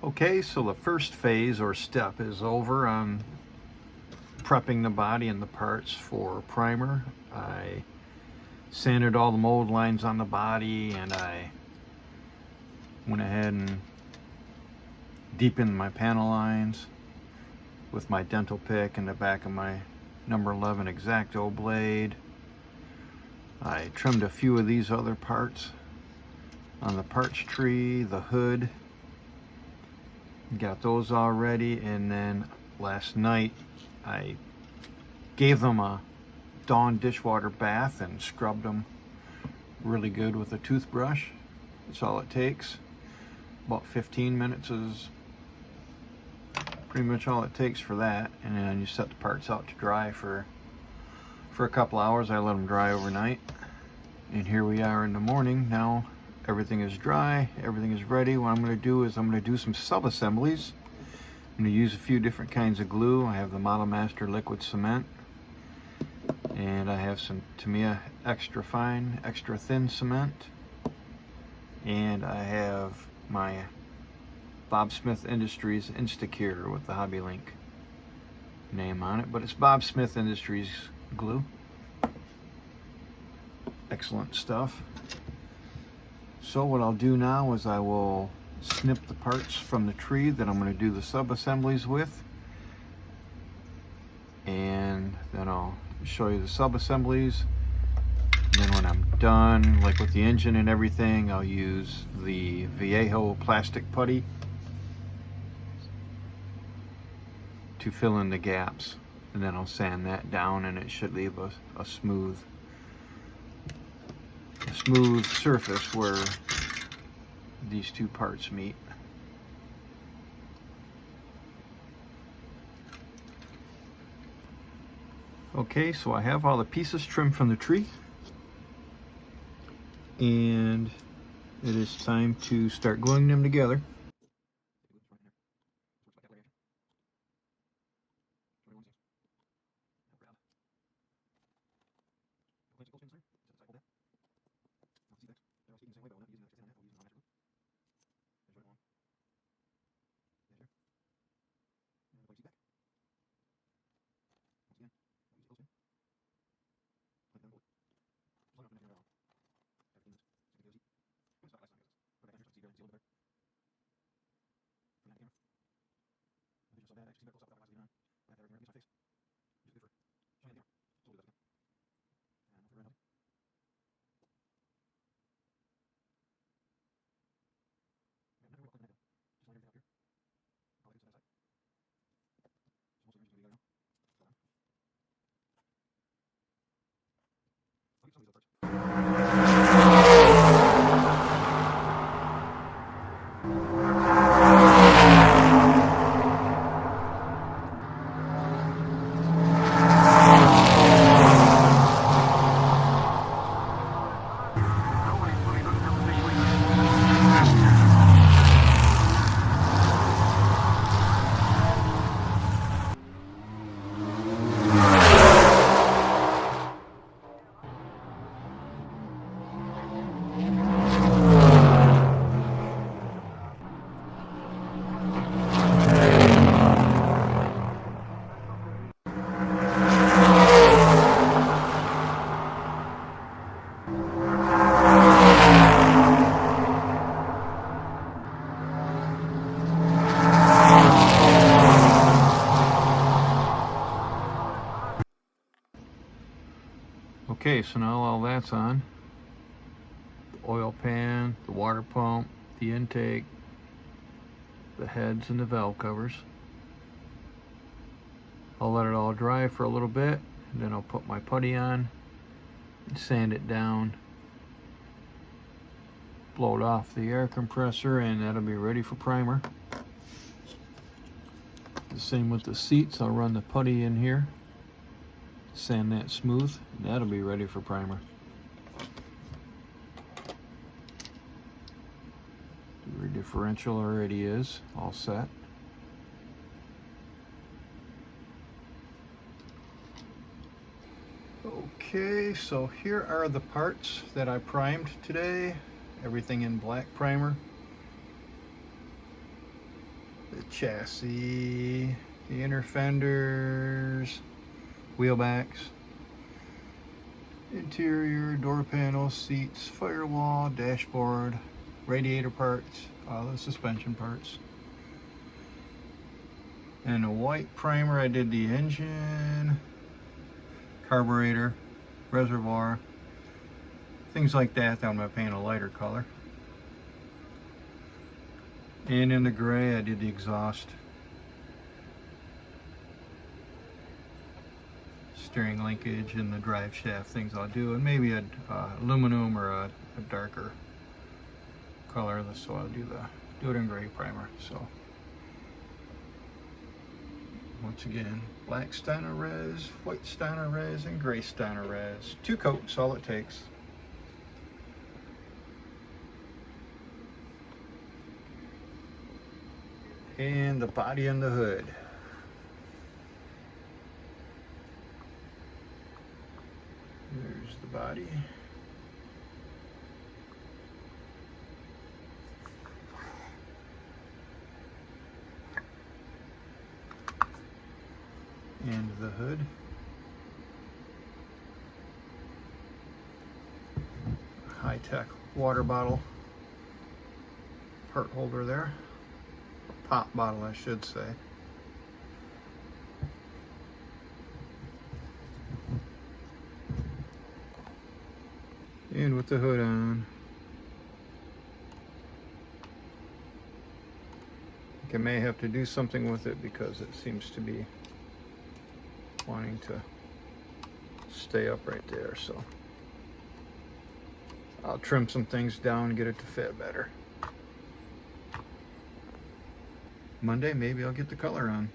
Okay, so the first phase or step is over on prepping the body and the parts for primer. I sanded all the mold lines on the body, and I went ahead and deepened my panel lines with my dental pick in the back of my number 11 X-Acto blade. I trimmed a few of these other parts on the parts tree, the hood. Got those all ready, and then last night I gave them a Dawn dishwater bath and scrubbed them really good with a toothbrush. That's all it takes. About 15 minutes is pretty much all it takes for that, and then you set the parts out to dry for a couple hours. I let them dry overnight, and here we are in the morning now. Everything is dry, everything is ready. What I'm going to do is I'm going to do some sub-assemblies. I'm going to use a few different kinds of glue. I have the Model Master liquid cement, and I have some Tamiya extra fine, extra thin cement, and I have my Bob Smith Industries Instacure with the Hobby Link name on it, but it's Bob Smith Industries glue. Excellent stuff. So what I'll do now is I will snip the parts from the tree that I'm going to do the sub-assemblies with, and then I'll show you the sub-assemblies. And then when I'm done, like with the engine and everything, I'll use the Vallejo plastic putty to fill in the gaps, and then I'll sand that down, and it should leave a smooth surface where these two parts meet. Okay, so I have all the pieces trimmed from the tree, and it is time to start gluing them together. Okay, so now all that's on. The oil pan, the water pump, the intake, the heads and the valve covers. I'll let it all dry for a little bit, and then I'll put my putty on and sand it down, blow it off the air compressor, and that'll be ready for primer. The same with the seats. I'll run the putty in here, sand that smooth, and that'll be ready for primer. The rear differential already is all set. Okay, so here are the parts that I primed today. Everything in black primer. chassis, the inner fenders, wheel backs, interior, door panels, seats, firewall, dashboard, radiator parts, all the suspension parts. And a white primer, I did the engine, carburetor, reservoir, things like that. I'm going to paint a lighter color. And in the gray, I did the exhaust, steering linkage, and the drive shaft things I'll do, and maybe a aluminum or a darker color. So I'll do it in gray primer. So once again, black Steiner Res, white Steiner Res, and gray Steiner Res. 2 coats, all it takes. And the body and the hood. There's the body. And the hood. High-tech water bottle part holder there. Pop bottle, I should say. And with the hood on, I think I may have to do something with it because it seems to be wanting to stay up right there. So I'll trim some things down and get it to fit better. Monday, maybe I'll get the color on.